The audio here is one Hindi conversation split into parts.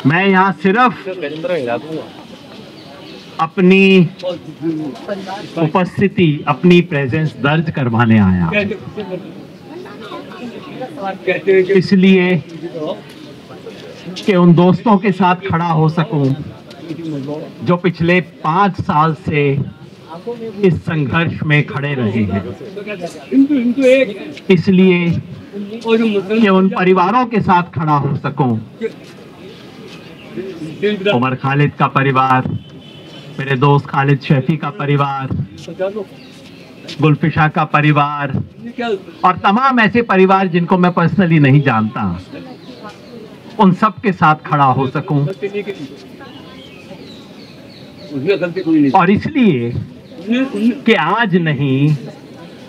मैं यहाँ सिर्फ अपनी उपस्थिति, अपनी प्रेजेंस दर्ज करवाने आया, इसलिए कि उन दोस्तों के साथ खड़ा हो सकूं जो पिछले 5 साल से इस संघर्ष में खड़े रहे हैं, इसलिए कि उन परिवारों के साथ खड़ा हो सकूं। उमर खालिद का परिवार, मेरे दोस्त खालिद शैफी का परिवार, गुलफिशा का परिवार और तमाम ऐसे परिवार जिनको मैं पर्सनली नहीं जानता, उन सब के साथ खड़ा हो सकूं। और इसलिए कि आज नहीं,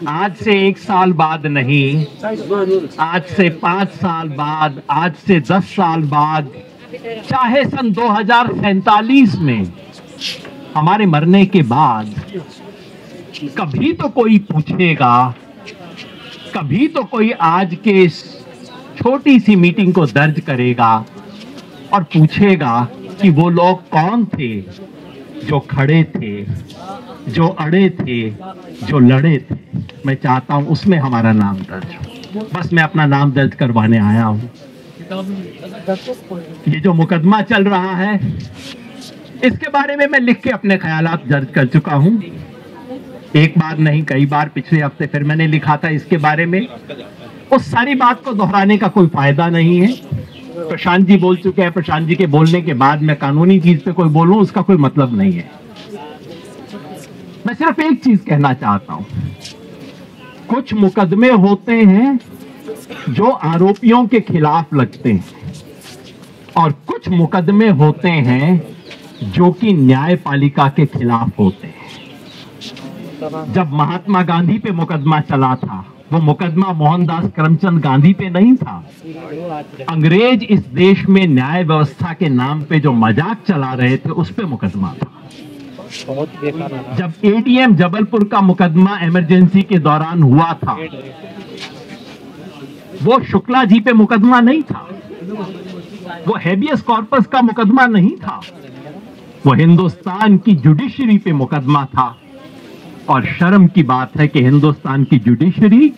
आज से 1 साल बाद नहीं, आज से 5 साल बाद, आज से 10 साल बाद, चाहे सन 2047 में हमारे मरने के बाद कभी तो कोई पूछेगा, कभी तो कोई आज के इस छोटी सी मीटिंग को दर्ज करेगा और पूछेगा कि वो लोग कौन थे जो खड़े थे, जो अड़े थे, जो लड़े थे। मैं चाहता हूं उसमें हमारा नाम दर्ज हो। बस मैं अपना नाम दर्ज करवाने आया हूं। ये जो मुकदमा चल रहा है, इसके बारे में मैं लिख के अपने ख्यालात दर्ज कर चुका हूं। एक बार नहीं, कई बार। पिछले हफ्ते फिर मैंने लिखा था इसके बारे में। उस सारी बात को दोहराने का कोई फायदा नहीं है। प्रशांत जी बोल चुके हैं, प्रशांत जी के बोलने के बाद मैं कानूनी चीज पे कोई बोलूं, उसका कोई मतलब नहीं है। मैं सिर्फ एक चीज कहना चाहता हूं, कुछ मुकदमे होते हैं जो आरोपियों के खिलाफ लगते हैं और कुछ मुकदमे होते हैं जो कि न्यायपालिका के खिलाफ होते हैं। जब महात्मा गांधी पे मुकदमा चला था, वो मुकदमा मोहनदास करमचंद गांधी पे नहीं था। अंग्रेज इस देश में न्याय व्यवस्था के नाम पे जो मजाक चला रहे थे, उस पे मुकदमा था। जब एटीएम जबलपुर का मुकदमा इमरजेंसी के दौरान हुआ था, वो शुक्ला जी पे मुकदमा नहीं था, वो हेबियस कॉर्पस का मुकदमा नहीं था, वो हिंदुस्तान की जुडिशरी पे मुकदमा था। और शर्म की बात है कि हिंदुस्तान की जुडिशरी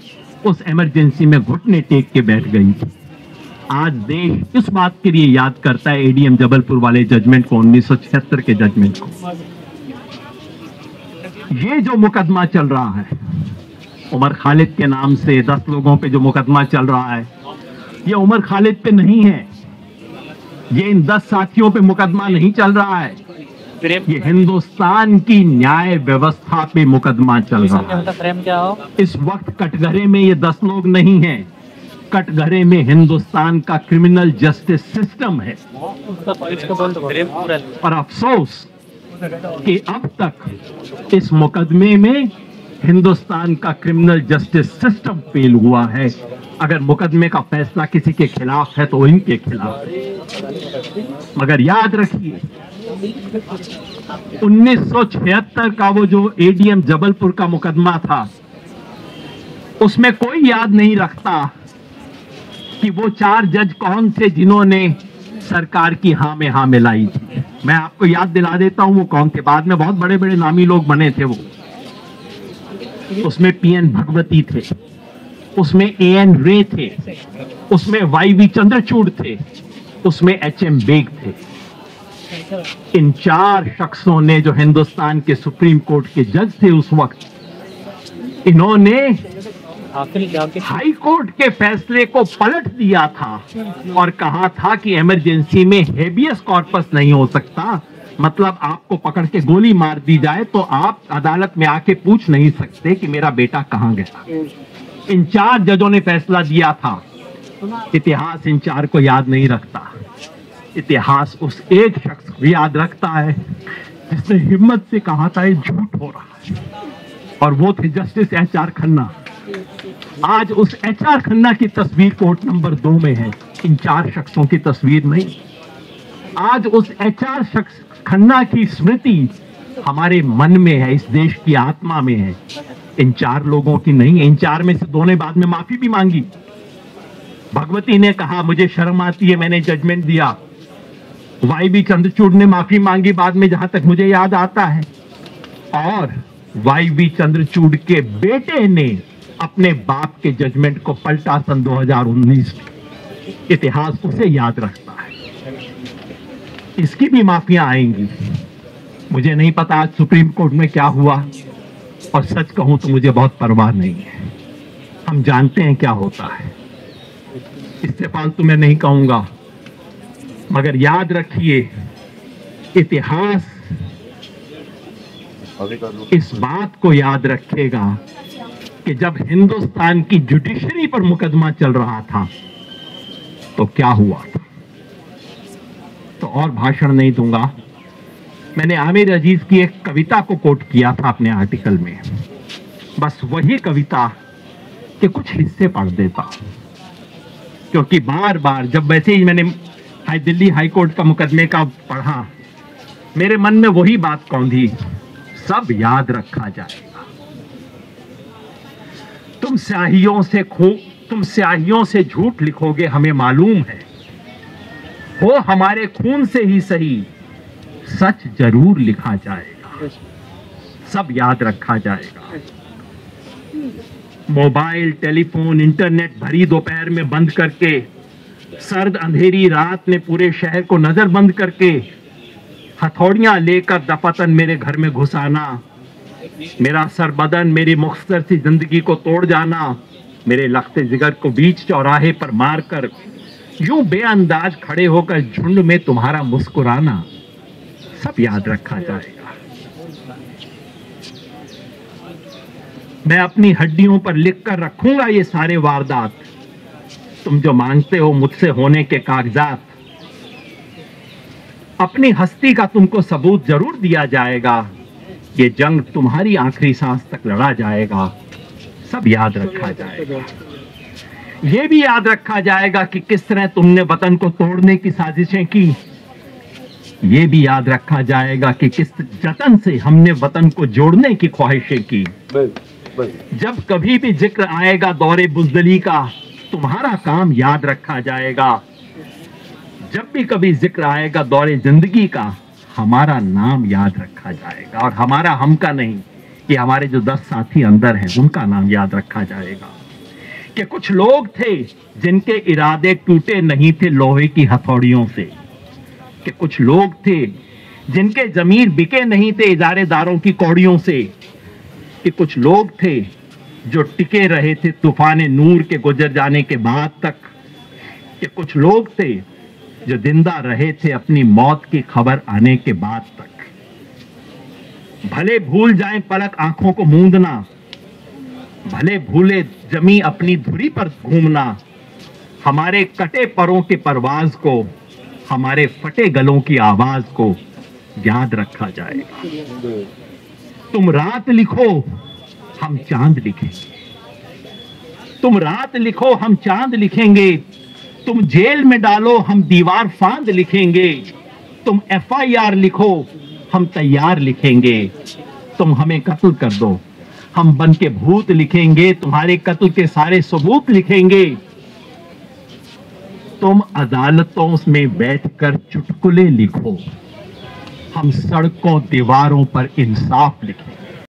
उस इमरजेंसी में घुटने टेक के बैठ गई थी। आज देश इस बात के लिए याद करता है एडीएम जबलपुर वाले जजमेंट को, 1976 के जजमेंट को। ये जो मुकदमा चल रहा है उमर खालिद के नाम से 10 लोगों पे जो मुकदमा चल रहा है, ये उमर खालिद पे नहीं है, ये इन 10 साथियों पे मुकदमा नहीं चल रहा है, ये हिंदुस्तान की न्याय व्यवस्था पे मुकदमा चल रहा है। इस वक्त कटघरे में ये 10 लोग नहीं हैं, कटघरे में हिंदुस्तान का क्रिमिनल जस्टिस सिस्टम है। और अफसोस कि अब तक इस मुकदमे में हिंदुस्तान का क्रिमिनल जस्टिस सिस्टम फेल हुआ है। अगर मुकदमे का फैसला किसी के खिलाफ है तो इनके खिलाफ। मगर याद रखिए, 1976 का वो जो एडीएम जबलपुर का मुकदमा था, उसमें कोई याद नहीं रखता कि वो 4 जज कौन थे जिन्होंने सरकार की हाँ में हाँ मिलाई थी। मैं आपको याद दिला देता हूं वो कौन थे। बाद में बहुत बड़े बड़े नामी लोग बने थे वो। उसमें पीएन भगवती थे, उसमें एएन रे थे, उसमें वाईवी चंद्रचूड़ थे, उसमें एचएम बेग थे। इन 4 शख्सों ने, जो हिंदुस्तान के सुप्रीम कोर्ट के जज थे उस वक्त, इन्होंने हाई कोर्ट के फैसले को पलट दिया था और कहा था कि इमरजेंसी में हेबियस कॉर्पस नहीं हो सकता। मतलब आपको पकड़ के गोली मार दी जाए तो आप अदालत में आके पूछ नहीं सकते कि मेरा बेटा कहां गया। इन 4 जजों ने फैसला दिया था। इतिहास इन 4 को याद नहीं रखता, इतिहास उस एक शख्स को याद रखता है जिसने हिम्मत से कहा था ये झूठ हो रहा है, और वो थे जस्टिस एचआर खन्ना। आज उस एचआर खन्ना की तस्वीर कोर्ट नंबर 2 में है, इन 4 शख्सों की तस्वीर नहीं। आज उस एचआर शख्स खन्ना की स्मृति हमारे मन में है, इस देश की आत्मा में है, इन 4 लोगों की नहीं। इन 4 में से 2 ने बाद में माफी भी मांगी। भगवती ने कहा मुझे शर्म आती है, मैंने जजमेंट दिया, वाईबी चंद्रचूड़ ने माफी मांगी बाद में, जहां तक मुझे याद आता है, और वाईबी चंद्रचूड़ के बेटे ने अपने बाप के जजमेंट को पलटा सन 2019 में। इतिहास उसे याद रखता है। इसकी भी माफियां आएंगी। मुझे नहीं पता आज सुप्रीम कोर्ट में क्या हुआ, और सच कहूं तो मुझे बहुत परवाह नहीं है। हम जानते हैं क्या होता है, इससे फालतू मैं नहीं कहूंगा, मगर याद रखिए, इतिहास इस बात को याद रखेगा कि जब हिंदुस्तान की जुडिशरी पर मुकदमा चल रहा था तो क्या हुआ था। तो और भाषण नहीं दूंगा। मैंने आमिर अजीज की एक कविता को कोट किया था अपने आर्टिकल में, बस वही कविता के कुछ हिस्से पढ़ देता हूं, क्योंकि बार बार जब वैसे ही मैंने दिल्ली हाई कोर्ट का मुकदमे का पढ़ा, मेरे मन में वही बात कौंधी, सब याद रखा जाएगा। तुम स्याहियों से झूठ लिखोगे, हमें मालूम है, हो हमारे खून से ही सही, सच जरूर लिखा जाएगा, सब याद रखा जाएगा। मोबाइल, टेलीफोन, इंटरनेट भरी दोपहर में बंद करके, सर्द अंधेरी रात में पूरे शहर को नजरबंद करके, हथौड़ियां लेकर दफातन मेरे घर में घुसाना, मेरा सर बदन मेरी मुख्तसर सी जिंदगी को तोड़ जाना, मेरे लख्ते जिगर को बीच चौराहे पर मारकर यूं बेअंदाज खड़े होकर झुंड में तुम्हारा मुस्कुराना, सब याद रखा जाएगा। मैं अपनी हड्डियों पर लिखकर रखूंगा ये सारे वारदात, तुम जो मांगते हो मुझसे होने के कागजात। अपनी हस्ती का तुमको सबूत जरूर दिया जाएगा, ये जंग तुम्हारी आखिरी सांस तक लड़ा जाएगा, सब याद रखा जाएगा। ये भी याद रखा जाएगा कि किस तरह तुमने वतन को तोड़ने की साजिशें की। ये भी याद रखा जाएगा कि किस जतन से हमने वतन को जोड़ने की ख्वाहिशें की। जब कभी भी जिक्र आएगा दौरे बुज़दिली का, तुम्हारा काम याद रखा जाएगा। जब भी कभी जिक्र आएगा दौरे जिंदगी का, हमारा नाम याद रखा जाएगा, और हमारा हम का नहीं, कि हमारे जो 10 साथी अंदर हैं उनका नाम याद रखा जाएगा। कि कुछ लोग थे जिनके इरादे टूटे नहीं थे लोहे की हथौड़ियों से, कि कुछ लोग थे जिनके जमीर बिके नहीं थे इजारेदारों की कौड़ियों से, कि कुछ लोग थे जो टिके रहे थे तूफान नूर के गुजर जाने के बाद तक, कि कुछ लोग थे जो जिंदा रहे थे अपनी मौत की खबर आने के बाद तक। भले भूल जाएं पलक आंखों को मूंदना, भले भूले जमी अपनी धुरी पर घूमना, हमारे कटे परों के परवाज को, हमारे फटे गलों की आवाज को याद रखा जाएगा। तुम रात लिखो हम चांद लिखेंगे, तुम रात लिखो हम चांद लिखेंगे, तुम जेल में डालो हम दीवार फांद लिखेंगे, तुम FIR लिखो हम तैयार लिखेंगे, तुम हमें कत्ल कर दो हम बन के भूत लिखेंगे, तुम्हारे कत्ल के सारे सबूत लिखेंगे, तुम अदालतों में बैठकर चुटकुले लिखो, हम सड़कों दीवारों पर इंसाफ लिखेंगे।